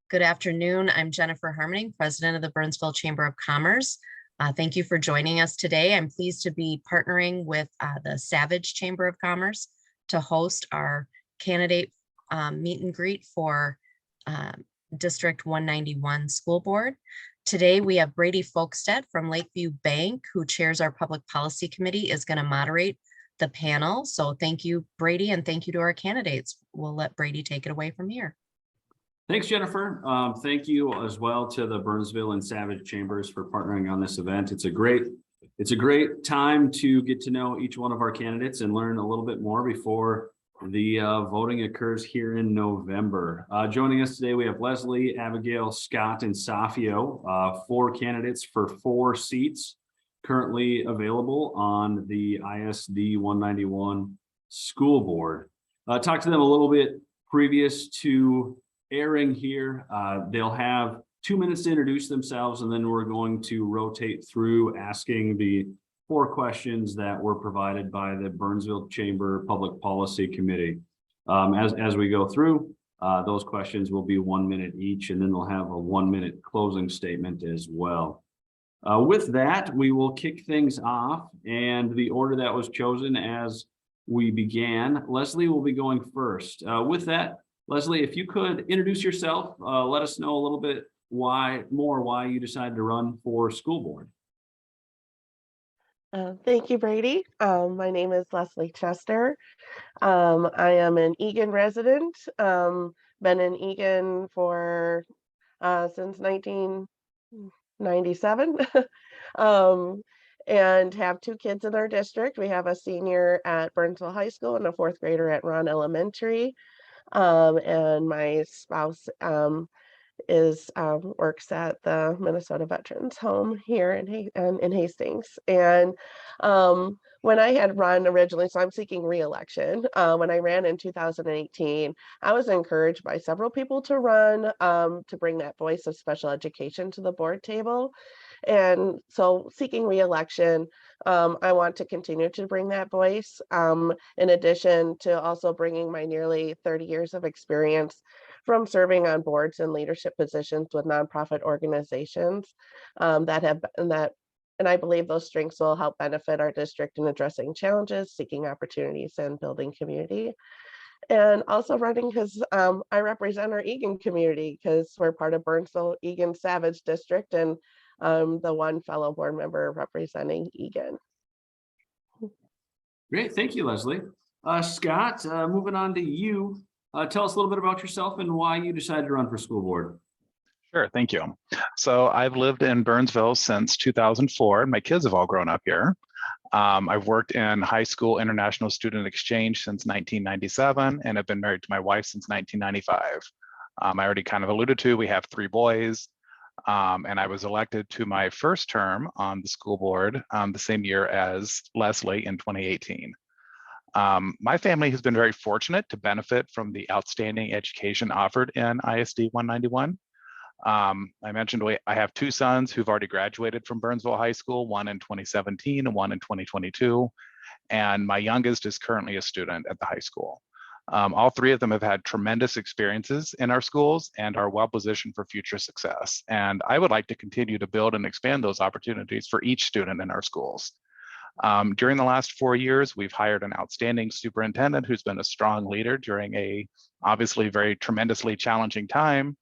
Good afternoon. I'm Jennifer Harmening, President of the Burnsville Chamber of Commerce. Thank you for joining us today. I'm pleased to be partnering with the Savage Chamber of Commerce to host our candidate meet and greet for District 191 School Board. Today, we have Brady Folkestad from Lakeview Bank, who chairs our Public Policy Committee, is going to moderate the panel. So thank you, Brady, and thank you to our candidates. We'll let Brady take it away from here. Thanks, Jennifer. Thank you as well to the Burnsville and Savage Chambers for partnering on this event. It's a great time to get to know each one of our candidates and learn a little bit more before the voting occurs here in November. Joining us today, we have Lesley, Abigail, Scott, and Safio, 4 candidates for 4 seats currently available on the ISD 191 School Board. Talked to them a little bit previous to airing here. They'll have 2 minutes to introduce themselves, and then we're going to rotate through asking the 4 questions that were provided by the Burnsville Chamber Public Policy Committee. As we go through, those questions will be 1 minute each, and then they'll have a 1-minute closing statement as well. With that, we will kick things off, and the order that was chosen as we began, Lesley will be going first. With that, Lesley, if you could introduce yourself, let us know a little bit why you decided to run for school board. Thank you, Brady. My name is Lesley Chester. I am an Eagan resident. Been in Eagan for since 1997. And have 2 kids in our district. We have a senior at Burnsville High School and a 4th grader at Ron Elementary. And my spouse works at the Minnesota Veterans Home here in Hastings. And when I had run originally, so I'm seeking re-election. When I ran in 2018, I was encouraged by several people to run to bring that voice of special education to the board table. And so seeking re-election, I want to continue to bring that voice, in addition to also bringing my nearly 30 years of experience from serving on boards and leadership positions with nonprofit organizations and I believe those strengths will help benefit our district in addressing challenges, seeking opportunities, and building community. And also running because I represent our Eagan community because we're part of Burnsville Eagan Savage District, and the one fellow board member representing Eagan. Great, thank you, Lesley. Scott, moving on to you. Tell us a little bit about yourself and why you decided to run for school board. Sure, thank you. So I've lived in Burnsville since 2004. My kids have all grown up here. I've worked in high school international student exchange since 1997 and have been married to my wife since 1995. I already kind of alluded to, we have 3 boys. And I was elected to my first term on the school board the same year as Lesley in 2018. My family has been very fortunate to benefit from the outstanding education offered in ISD 191. I mentioned I have 2 sons who've already graduated from Burnsville High School, one in 2017 and one in 2022. And my youngest is currently a student at the high school. All 3 of them have had tremendous experiences in our schools and are well positioned for future success. And I would like to continue to build and expand those opportunities for each student in our schools. During the last 4 years, we've hired an outstanding superintendent who's been a strong leader during a obviously very tremendously challenging time.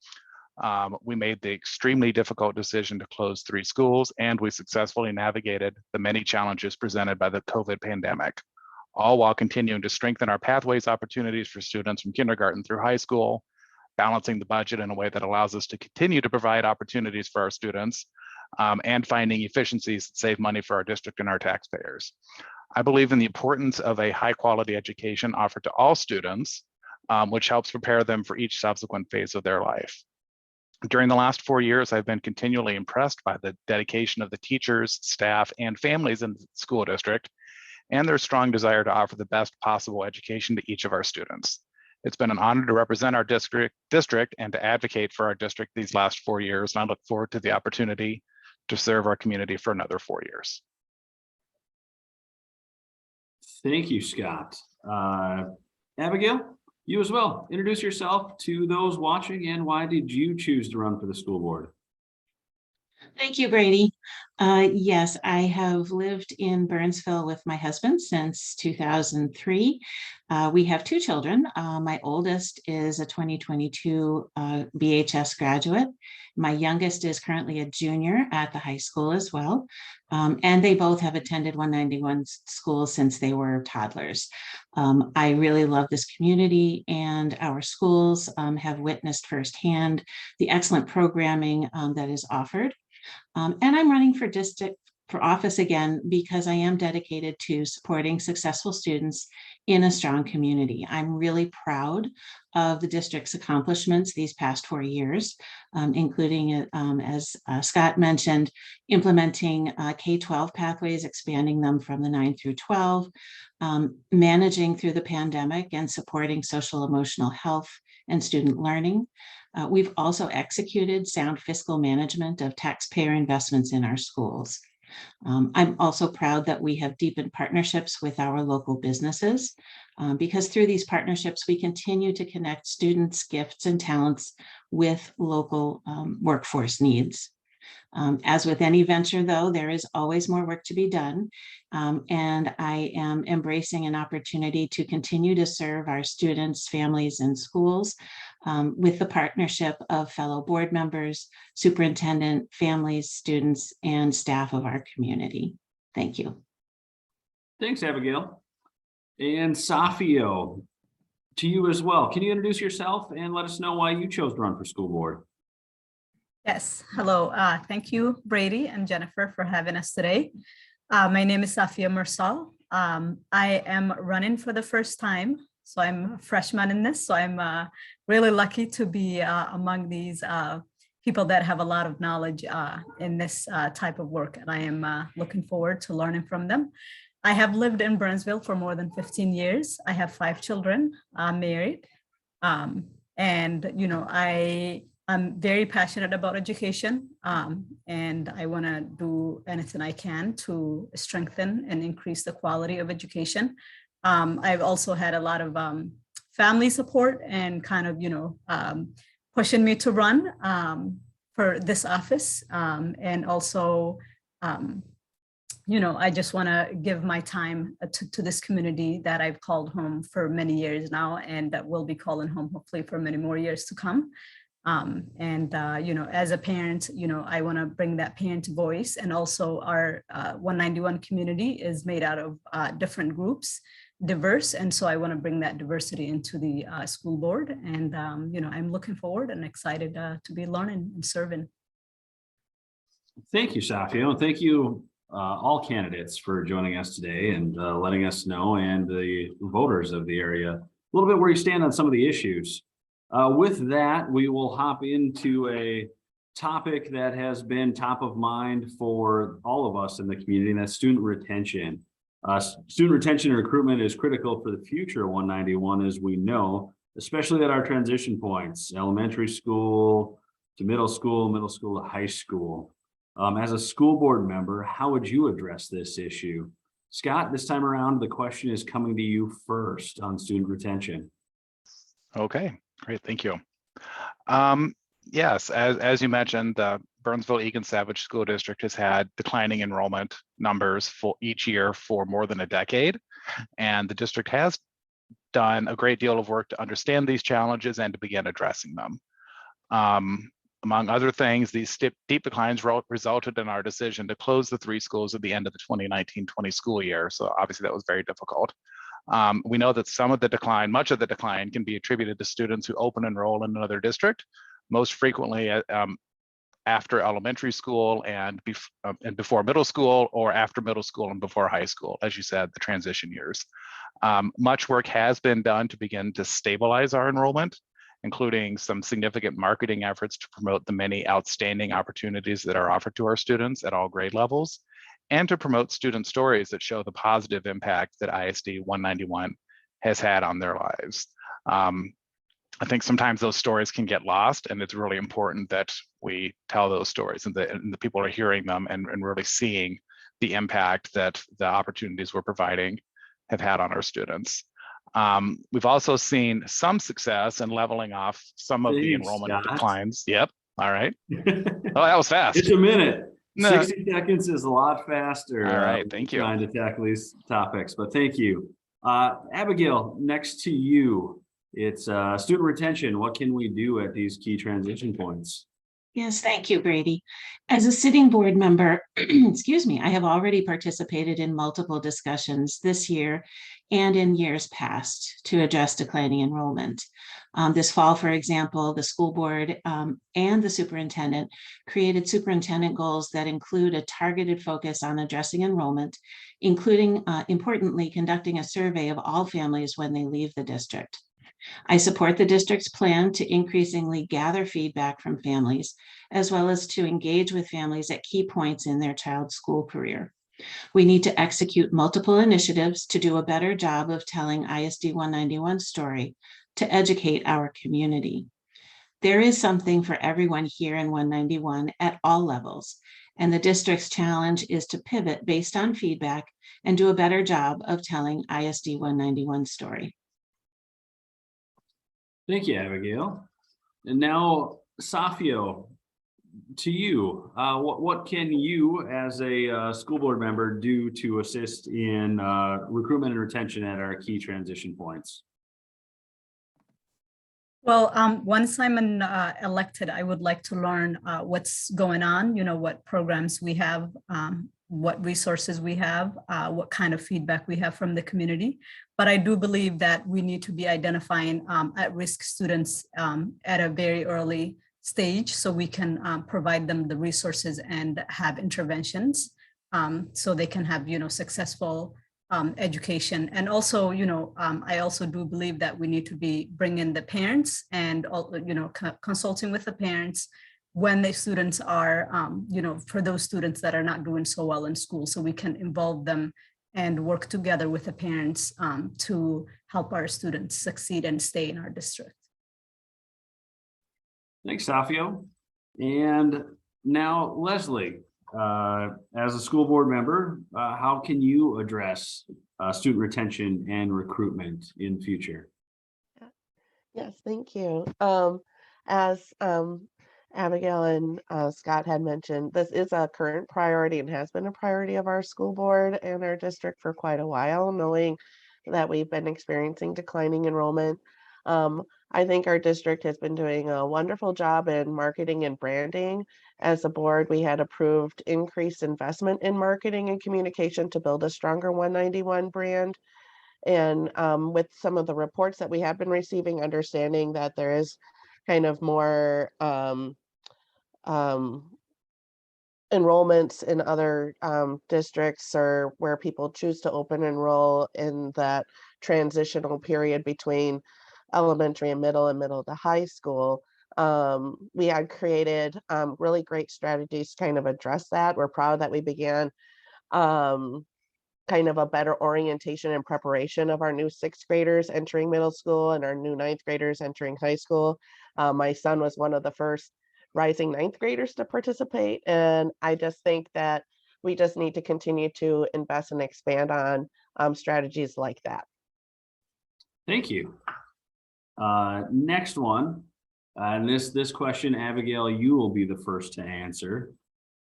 We made the extremely difficult decision to close 3 schools, and we successfully navigated the many challenges presented by the COVID pandemic, all while continuing to strengthen our pathways opportunities for students from kindergarten through high school, balancing the budget in a way that allows us to continue to provide opportunities for our students, and finding efficiencies that save money for our district and our taxpayers. I believe in the importance of a high quality education offered to all students, which helps prepare them for each subsequent phase of their life. During the last 4 years, I've been continually impressed by the dedication of the teachers, staff, and families in the school district, and their strong desire to offer the best possible education to each of our students. It's been an honor to represent our district and to advocate for our district these last 4 years, and I look forward to the opportunity to serve our community for another 4 years. Thank you, Scott. Abigail? You as well. Introduce yourself to those watching, and why did you choose to run for the school board? Thank you, Brady. Yes, I have lived in Burnsville with my husband since 2003. We have two children. My oldest is a 2022 BHS graduate. My youngest is currently a junior at the high school as well. And they both have attended 191 schools since they were toddlers. I really love this community, and our schools have witnessed firsthand the excellent programming that is offered. And I'm running for office again because I am dedicated to supporting successful students in a strong community. I'm really proud of the district's accomplishments these past 4 years, including, as Scott mentioned, implementing K-12 pathways, expanding them from the 9 through 12, managing through the pandemic and supporting social emotional health and student learning. We've also executed sound fiscal management of taxpayer investments in our schools. I'm also proud that we have deepened partnerships with our local businesses, because through these partnerships, we continue to connect students' gifts and talents with local workforce needs. As with any venture, though, there is always more work to be done. And I am embracing an opportunity to continue to serve our students, families, and schools with the partnership of fellow board members, superintendent, families, students, and staff of our community. Thank you. Thanks, Abigail. And Safio, to you as well. Can you introduce yourself and let us know why you chose to run for school board? Yes, hello. Thank you, Brady and Jennifer, for having us today. My name is Safio Mursal. I am running for the first time, so I'm a freshman in this. So I'm really lucky to be among these people that have a lot of knowledge in this type of work, and I am looking forward to learning from them. I have lived in Burnsville for more than 15 years. I have 5 children. I'm married, and I'm very passionate about education, and I want to do anything I can to strengthen and increase the quality of education. I've also had a lot of family support and kind of, pushing me to run for this office. And also, I just want to give my time to this community that I've called home for many years now, and that will be calling home hopefully for many more years to come. As a parent, I want to bring that parent voice, and also our 191 community is made out of different groups, diverse. And so I want to bring that diversity into the school board. And, I'm looking forward and excited to be learning and serving. Thank you, Safio, and thank you all candidates for joining us today and letting us know, and the voters of the area, a little bit where you stand on some of the issues. With that, we will hop into a topic that has been top of mind for all of us in the community, and that's student retention. Student retention and recruitment is critical for the future of 191, as we know, especially at our transition points, elementary school to middle school to high school. As a school board member, how would you address this issue? Scott, this time around, the question is coming to you first on student retention. Okay, great, thank you. Yes, as you mentioned, the Burnsville-Egan-Savage School District has had declining enrollment numbers for each year for more than a decade. And the district has done a great deal of work to understand these challenges and to begin addressing them. Among other things, these deep declines resulted in our decision to close the 3 schools at the end of the 2019-20 school year. So obviously that was very difficult. We know that some of the decline, much of the decline, can be attributed to students who open enroll in another district, most frequently after elementary school and before middle school, or after middle school and before high school, as you said, the transition years. Much work has been done to begin to stabilize our enrollment, including some significant marketing efforts to promote the many outstanding opportunities that are offered to our students at all grade levels, and to promote student stories that show the positive impact that ISD 191 has had on their lives. I think sometimes those stories can get lost, and it's really important that we tell those stories and the people are hearing them and really seeing the impact that the opportunities we're providing have had on our students. We've also seen some success in leveling off some of the Thanks, enrollment Scott. declines. Yep. All right. Oh, that was fast. It's a minute. No. 60 seconds is a lot faster. All right, thank you. Trying to tackle these topics, but thank you. Abigail, next to you, it's student retention. What can we do at these key transition points? Yes, thank you, Brady. As a sitting board member, excuse me, I have already participated in multiple discussions this year and in years past to address declining enrollment. This fall, for example, the school board and the superintendent created superintendent goals that include a targeted focus on addressing enrollment, including, importantly, conducting a survey of all families when they leave the district. I support the district's plan to increasingly gather feedback from families, as well as to engage with families at key points in their child's school career. We need to execute multiple initiatives to do a better job of telling ISD 191's story to educate our community. There is something for everyone here in 191 at all levels, and the district's challenge is to pivot based on feedback and do a better job of telling ISD 191's story. Thank you, Abigail. And now, Safio, to you, what can you as a school board member do to assist in recruitment and retention at our key transition points? Well, once I'm elected, I would like to learn what's going on, what programs we have, what resources we have, what kind of feedback we have from the community. But I do believe that we need to be identifying at-risk students at a very early stage so we can provide them the resources and have interventions so they can have, successful education. And also, I also do believe that we need to be bringing the parents and, consulting with the parents when the students are, for those students that are not doing so well in school, so we can involve them and work together with the parents to help our students succeed and stay in our district. Thanks, Safio. And now, Lesley, as a school board member, how can you address student retention and recruitment in future? Yes, thank you. As Abigail and Scott had mentioned, this is a current priority and has been a priority of our school board and our district for quite a while, knowing that we've been experiencing declining enrollment. I think our district has been doing a wonderful job in marketing and branding. As a board, we had approved increased investment in marketing and communication to build a stronger 191 brand. And with some of the reports that we have been receiving, understanding that there is kind of more enrollments in other districts or where people choose to open enroll in that transitional period between elementary and middle to high school. We had created really great strategies to kind of address that. We're proud that we began kind of a better orientation and preparation of our new 6th graders entering middle school and our new 9th graders entering high school. My son was one of the first rising 9th graders to participate. And I just think that we just need to continue to invest and expand on strategies like that. Thank you. Next one, and this question, Abigail, you will be the first to answer.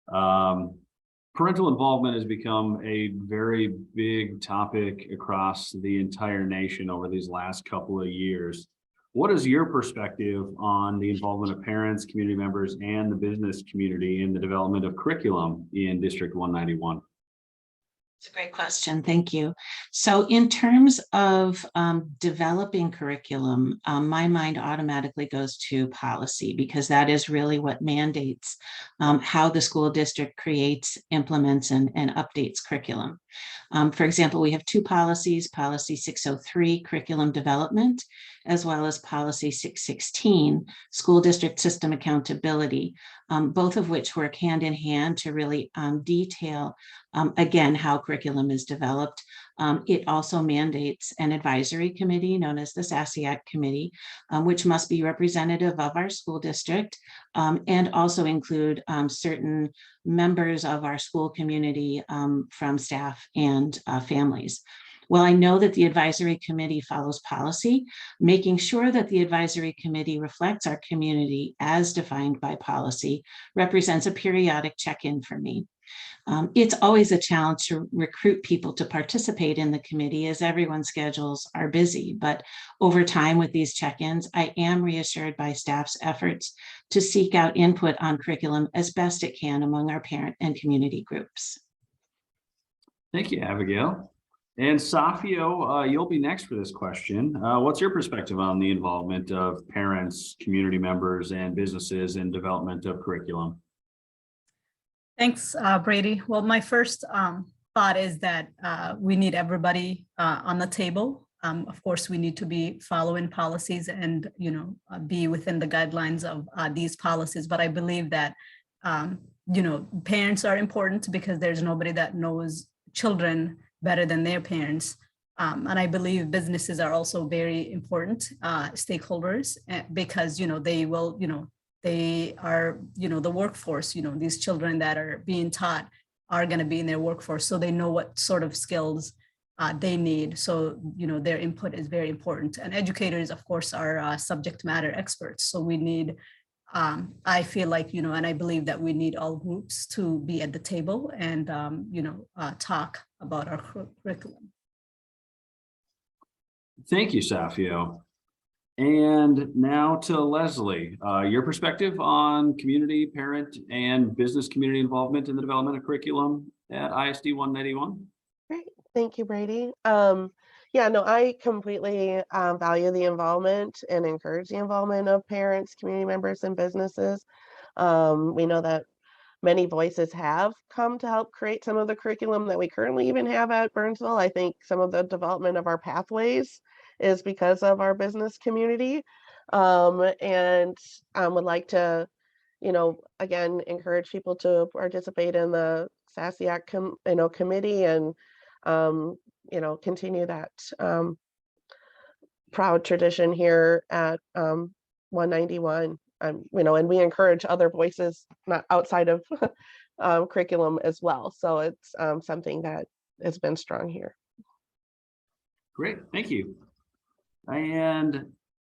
Parental involvement has become a very big topic across the entire nation over these last couple of years. What is your perspective on the involvement of parents, community members, and the business community in the development of curriculum in District 191? It's a great question. Thank you. So in terms of developing curriculum, my mind automatically goes to policy because that is really what mandates how the school district creates, implements, and updates curriculum. For example, we have 2 policies, Policy 603, Curriculum Development, as well as Policy 616, School District System Accountability, both of which work hand in hand to really detail, again, how curriculum is developed. It also mandates an advisory committee known as the SASIAC committee, which must be representative of our school district and also include certain members of our school community from staff and families. While I know that the advisory committee follows policy, making sure that the advisory committee reflects our community as defined by policy represents a periodic check-in for me. It's always a challenge to recruit people to participate in the committee as everyone's schedules are busy, but over time with these check-ins, I am reassured by staff's efforts to seek out input on curriculum as best it can among our parent and community groups. Thank you, Abigail. And Safio, you'll be next for this question. What's your perspective on the involvement of parents, community members, and businesses in development of curriculum? Thanks, Brady. Well, my first thought is that we need everybody on the table. Of course, we need to be following policies and, be within the guidelines of these policies. But I believe that, parents are important because there's nobody that knows children better than their parents. And I believe businesses are also very important stakeholders because, they will, they are, the workforce, these children that are being taught are going to be in their workforce. So they know what sort of skills they need. So, their input is very important. And educators, of course, are subject matter experts. So we need, I feel like, and I believe that we need all groups to be at the table and, talk about our curriculum. Thank you, Safio. And now to Lesley, your perspective on community, parent, and business community involvement in the development of curriculum at ISD 191. Great, thank you, Brady. Yeah, no, I completely value the involvement and encourage the involvement of parents, community members, and businesses. We know that many voices have come to help create some of the curriculum that we currently even have at Burnsville. I think some of the development of our pathways is because of our business community, and would like to, again, encourage people to participate in the SASIAC committee and, continue that proud tradition here at 191. And we encourage other voices not outside of curriculum as well. So it's something that has been strong here. Great, thank you. And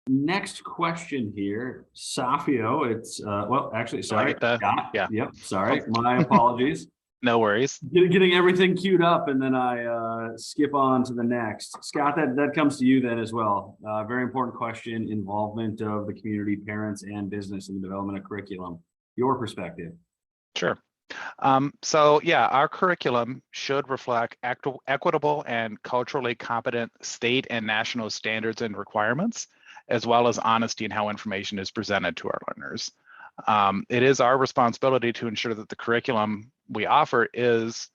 next question here, Safio. It's well, actually, sorry. Yeah. Yep. Sorry. My apologies. No worries. Getting everything queued up, and then I skip on to the next. Scott, that comes to you then as well. Very important question: involvement of the community, parents, and business in the development of curriculum. Your perspective. Sure. So yeah, our curriculum should reflect equitable and culturally competent state and national standards and requirements, as well as honesty in how information is presented to our learners. It is our responsibility to ensure that the curriculum we offer is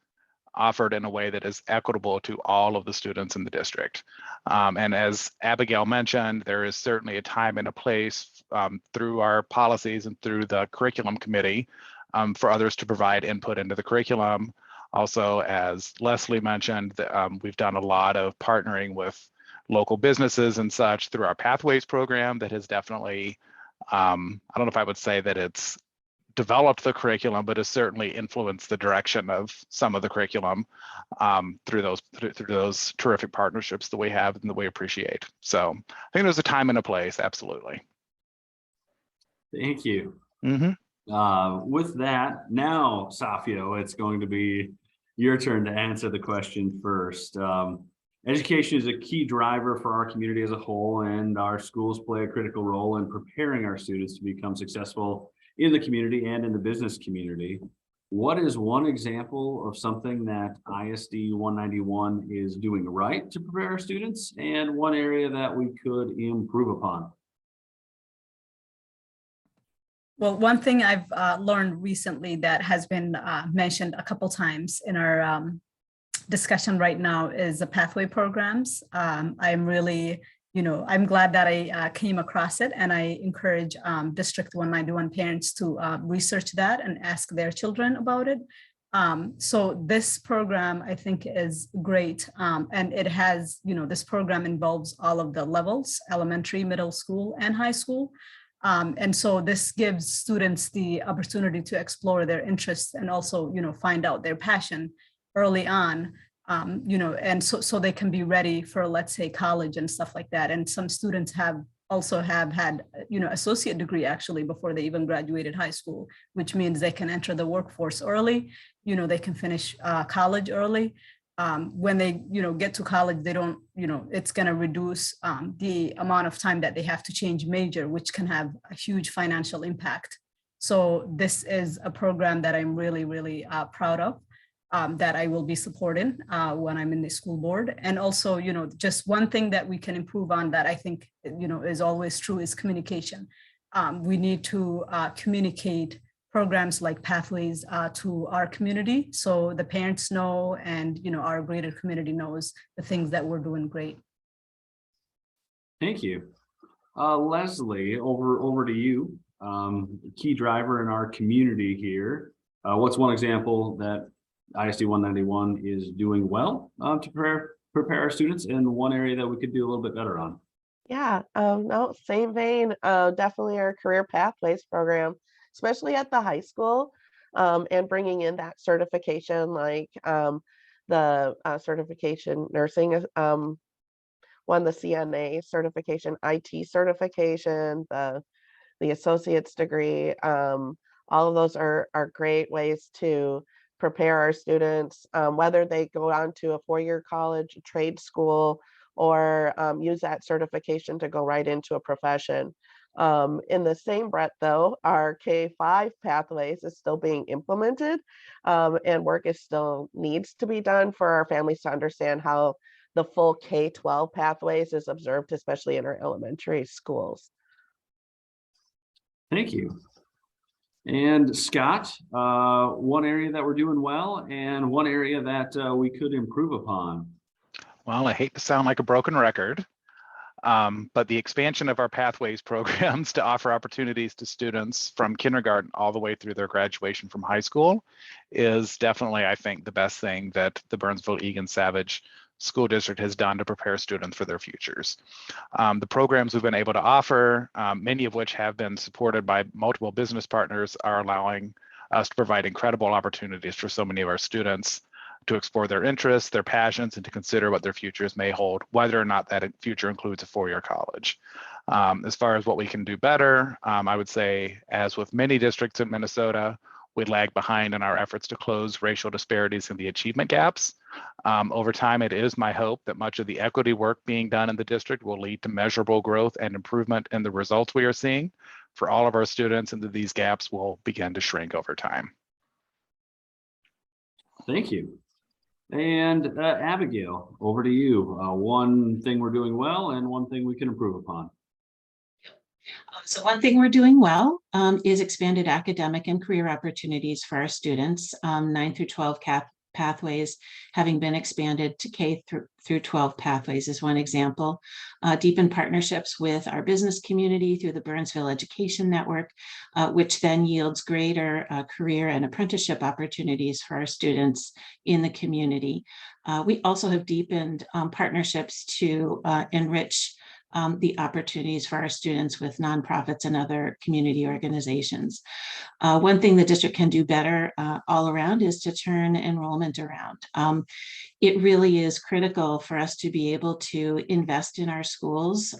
offered in a way that is equitable to all of the students in the district. And as Abigail mentioned, there is certainly a time and a place through our policies and through the curriculum committee for others to provide input into the curriculum. Also, as Lesley mentioned, we've done a lot of partnering with local businesses and such through our Pathways program that has definitely, I don't know if I would say that it's developed the curriculum, but has certainly influenced the direction of some of the curriculum through those terrific partnerships that we have and that we appreciate. So I think there's a time and a place, absolutely. Thank you. Mm-hmm. With that, now, Safio, it's going to be your turn to answer the question first. Education is a key driver for our community as a whole, and our schools play a critical role in preparing our students to become successful in the community and in the business community. What is one example of something that ISD 191 is doing right to prepare our students, and one area that we could improve upon? Well, one thing I've learned recently that has been mentioned a couple times in our discussion right now is the pathway programs. I'm really, I'm glad that I came across it, and I encourage District 191 parents to research that and ask their children about it. So this program, I think, is great. And it has, this program involves all of the levels: elementary, middle school, and high school. And so this gives students the opportunity to explore their interests and also, find out their passion early on. and so they can be ready for, let's say, college and stuff like that. And some students have had, associate degree actually before they even graduated high school, which means they can enter the workforce early, they can finish college early. When they, get to college, they don't, it's going to reduce the amount of time that they have to change major, which can have a huge financial impact. So this is a program that I'm really, really proud of, that I will be supporting when I'm in the school board. And also, just one thing that we can improve on that I think, is always true is communication. We need to communicate programs like Pathways to our community, so the parents know, and our greater community knows the things that we're doing great. Thank you. Lesley, over to you. Key driver in our community here. What's one example that ISD 191 is doing well to prepare our students, and one area that we could do a little bit better on? Yeah, no, same vein. Definitely our career pathways program, especially at the high school, and bringing in that certification, like the certification nursing, won the CNA certification, IT certification, the associate's degree. All of those are great ways to prepare our students, whether they go on to a four-year college, a trade school, or use that certification to go right into a profession. In the same breath, though, our K-5 pathways is still being implemented, and work is still needs to be done for our families to understand how the full K-12 pathways is observed, especially in our elementary schools. Thank you. And Scott, one area that we're doing well and one area that we could improve upon. Well, I hate to sound like a broken record, but the expansion of our Pathways programs to offer opportunities to students from kindergarten all the way through their graduation from high school is definitely, I think, the best thing that the Burnsville-Egan-Savage School District has done to prepare students for their futures. The programs we've been able to offer, many of which have been supported by multiple business partners, are allowing us to provide incredible opportunities for so many of our students to explore their interests, their passions, and to consider what their futures may hold, whether or not that future includes a four-year college. As far as what we can do better, I would say, as with many districts in Minnesota, we lag behind in our efforts to close racial disparities and the achievement gaps. Over time, it is my hope that much of the equity work being done in the district will lead to measurable growth and improvement in the results we are seeing for all of our students, and that these gaps will begin to shrink over time. Thank you. And Abigail, over to you. One thing we're doing well and one thing we can improve upon. So one thing we're doing well is expanded academic and career opportunities for our students. 9 through 12 pathways having been expanded to K through 12 pathways is one example. Deepen partnerships with our business community through the Burnsville Education Network, which then yields greater career and apprenticeship opportunities for our students in the community. We also have deepened partnerships to enrich the opportunities for our students with nonprofits and other community organizations. One thing the district can do better all around is to turn enrollment around. It really is critical for us to be able to invest in our schools.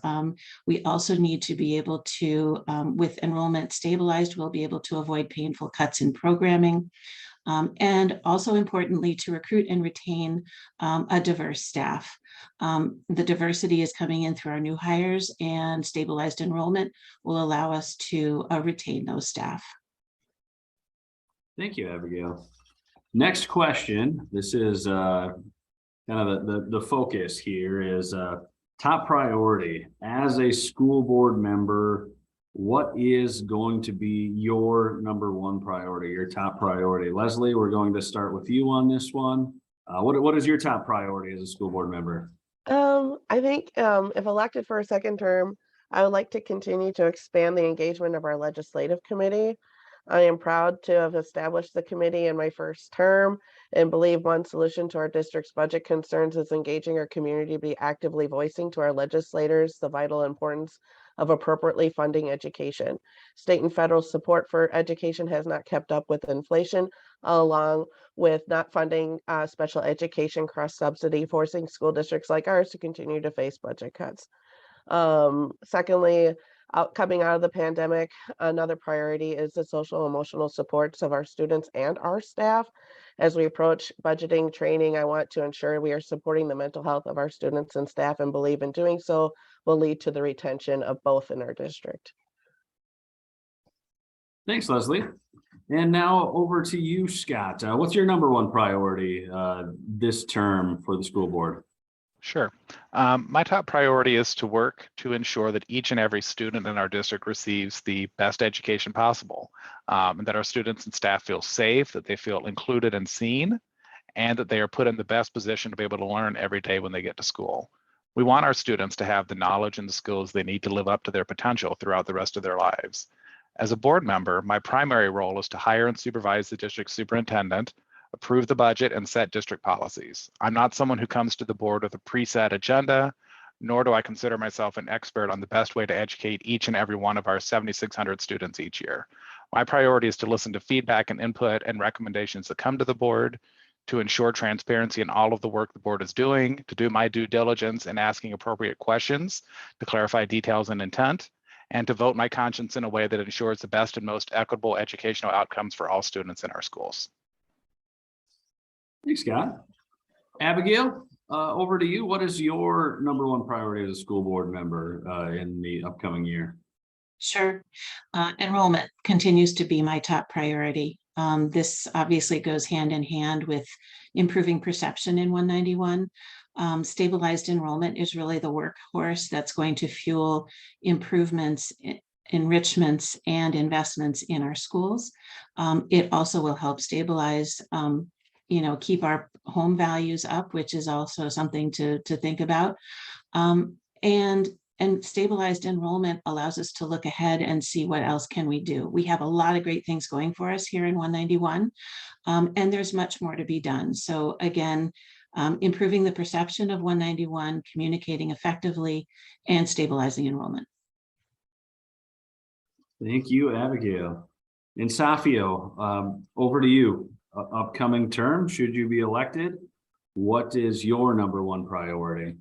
We also need to be able to, with enrollment stabilized, we'll be able to avoid painful cuts in programming. And also importantly, to recruit and retain a diverse staff. The diversity is coming in through our new hires, and stabilized enrollment will allow us to retain those staff. Thank you, Abigail. Next question. This is kind of the focus here is top priority. As a school board member, what is going to be your number one priority, your top priority? Lesley, we're going to start with you on this one. What is your top priority as a school board member? I think if elected for a second term, I would like to continue to expand the engagement of our legislative committee. I am proud to have established the committee in my first term and believe one solution to our district's budget concerns is engaging our community to be actively voicing to our legislators the vital importance of appropriately funding education. State and federal support for education has not kept up with inflation, along with not funding special education cross-subsidy, forcing school districts like ours to continue to face budget cuts. Secondly, coming out of the pandemic, another priority is the social emotional supports of our students and our staff. As we approach budgeting training, I want to ensure we are supporting the mental health of our students and staff, and believe in doing so will lead to the retention of both in our district. Thanks, Lesley. And now over to you, Scott. What's your number one priority this term for the school board? Sure. My top priority is to work to ensure that each and every student in our district receives the best education possible, and that our students and staff feel safe, that they feel included and seen, and that they are put in the best position to be able to learn every day when they get to school. We want our students to have the knowledge and the skills they need to live up to their potential throughout the rest of their lives. As a board member, my primary role is to hire and supervise the district superintendent, approve the budget, and set district policies. I'm not someone who comes to the board with a preset agenda, nor do I consider myself an expert on the best way to educate each and every one of our 7,600 students each year. My priority is to listen to feedback and input and recommendations that come to the board, to ensure transparency in all of the work the board is doing, to do my due diligence in asking appropriate questions, to clarify details and intent, and to vote my conscience in a way that ensures the best and most equitable educational outcomes for all students in our schools. Thanks, Scott. Abigail, over to you. What is your number one priority as a school board member in the upcoming year? Sure. Enrollment continues to be my top priority. This obviously goes hand in hand with improving perception in 191. Stabilized enrollment is really the workhorse that's going to fuel improvements, enrichments, and investments in our schools. It also will help stabilize, keep our home values up, which is also something to think about. And stabilized enrollment allows us to look ahead and see what else can we do. We have a lot of great things going for us here in 191, and there's much more to be done. So again, improving the perception of 191, communicating effectively, and stabilizing enrollment. Thank you, Abigail. And Safio, over to you. Upcoming term, should you be elected, what is your number one priority?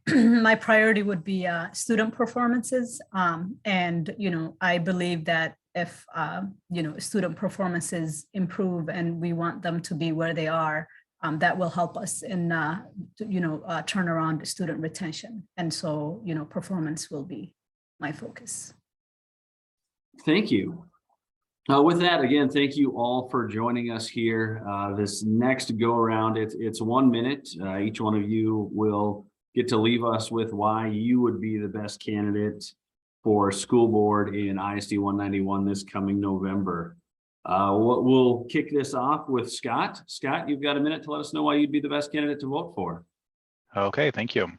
My priority would be student performances. And, I believe that if, student performances improve and we want them to be where they are, that will help us in, turn around student retention. And so, performance will be my focus. Thank you. With that, again, thank you all for joining us here. This next go around, it's 1 minute. Each one of you will get to leave us with why you would be the best candidate for school board in ISD 191 this coming November. We'll kick this off with Scott. Scott, you've got a minute to let us know why you'd be the best candidate to vote for. Okay, thank you.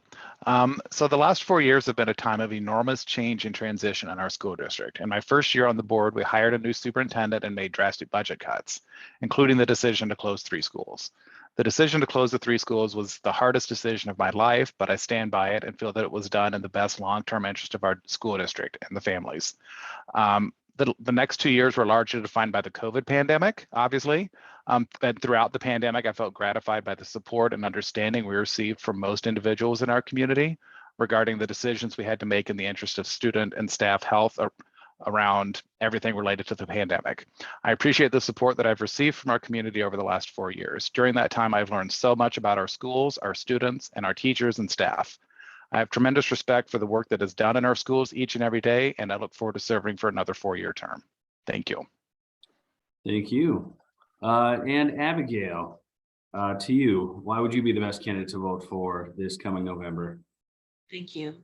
So the last 4 years have been a time of enormous change and transition in our school district. In my first year on the board, we hired a new superintendent and made drastic budget cuts, including the decision to close 3 schools. The decision to close the 3 schools was the hardest decision of my life, but I stand by it and feel that it was done in the best long-term interest of our school district and the families. The next 2 years were largely defined by the COVID pandemic, obviously. And throughout the pandemic, I felt gratified by the support and understanding we received from most individuals in our community regarding the decisions we had to make in the interest of student and staff health around everything related to the pandemic. I appreciate the support that I've received from our community over the last 4 years. During that time, I've learned so much about our schools, our students, and our teachers and staff. I have tremendous respect for the work that is done in our schools each and every day, and I look forward to serving for another 4-year term. Thank you. Thank you. And Abigail, to you, why would you be the best candidate to vote for this coming November? Thank you.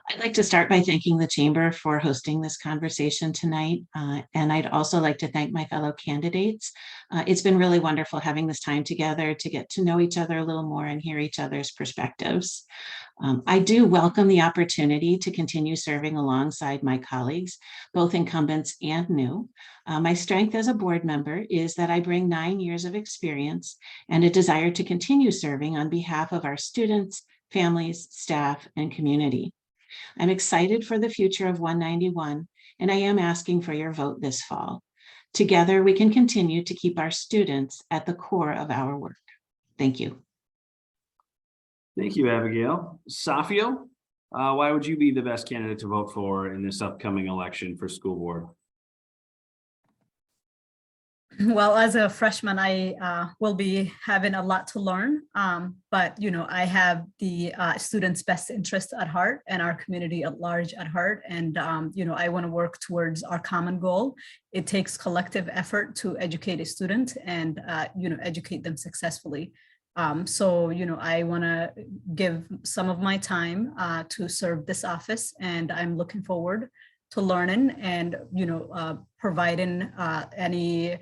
I'd like to start by thanking the Chamber for hosting this conversation tonight. And I'd also like to thank my fellow candidates. It's been really wonderful having this time together to get to know each other a little more and hear each other's perspectives. I do welcome the opportunity to continue serving alongside my colleagues, both incumbents and new. My strength as a board member is that I bring 9 years of experience and a desire to continue serving on behalf of our students, families, staff, and community. I'm excited for the future of 191, and I am asking for your vote this fall. Together, we can continue to keep our students at the core of our work. Thank you. Thank you, Abigail. Safio, why would you be the best candidate to vote for in this upcoming election for school board? Well, as a freshman, I will be having a lot to learn, but I have the students' best interest at heart and our community at large at heart. And I want to work towards our common goal. It takes collective effort to educate a student and educate them successfully. So I want to give some of my time to serve this office, and I'm looking forward to learning and providing any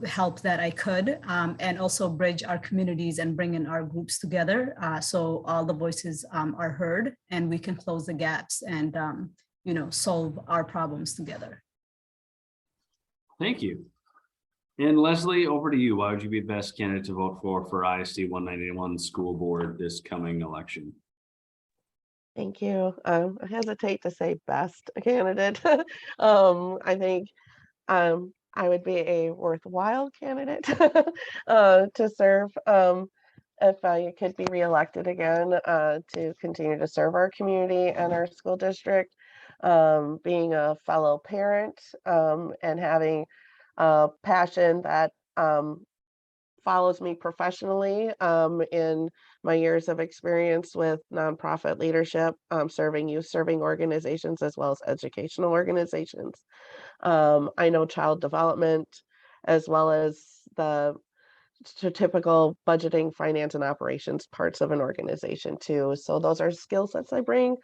help that I could, and also bridge our communities and bring in our groups together, so all the voices are heard and we can close the gaps and solve our problems together. Thank you. And Lesley, over to you. Why would you be the best candidate to vote for ISD 191 school board this coming election? Thank you. I hesitate to say best candidate. I think I would be a worthwhile candidate to serve if I could be reelected again to continue to serve our community and our school district. Being a fellow parent and having a passion that follows me professionally in my years of experience with nonprofit leadership, serving youth serving organizations as well as educational organizations. I know child development as well as the typical budgeting, finance, and operations parts of an organization too. So those are skill sets I bring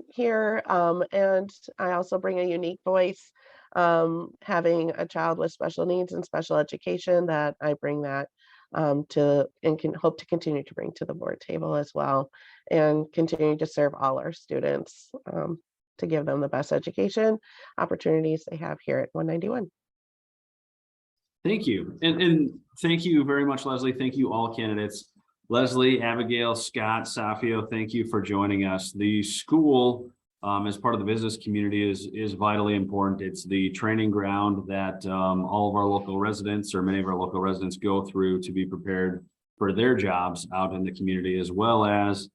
here. And I also bring a unique voice, having a child with special needs and special education, that I bring that to and can hope to continue to bring to the board table as well, and continue to serve all our students to give them the best education opportunities they have here at 191. Thank you. And thank you very much, Lesley. Thank you all candidates. Lesley, Abigail, Scott, Safio, thank you for joining us. The school, as part of the business community, is vitally important. It's the training ground that all of our local residents, or many of our local residents, go through to be prepared for their jobs out in the community, as well as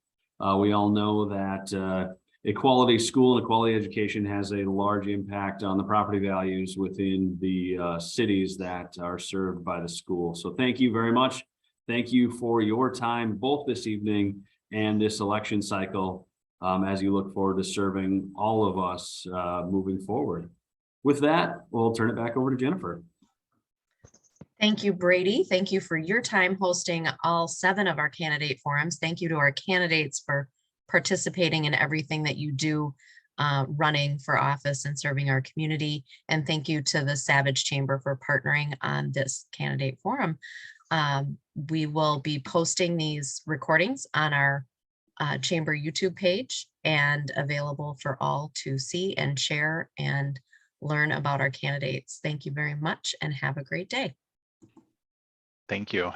we all know that a quality school and a quality education has a large impact on the property values within the cities that are served by the school. So thank you very much. Thank you for your time, both this evening and this election cycle, as you look forward to serving all of us moving forward. With that, we'll turn it back over to Jennifer. Thank you, Brady. Thank you for your time hosting all 7 of our candidate forums. Thank you to our candidates for participating in everything that you do, running for office and serving our community. And thank you to the Savage Chamber for partnering on this candidate forum. We will be posting these recordings on our Chamber YouTube page and available for all to see and share and learn about our candidates. Thank you very much and have a great day. Thank you.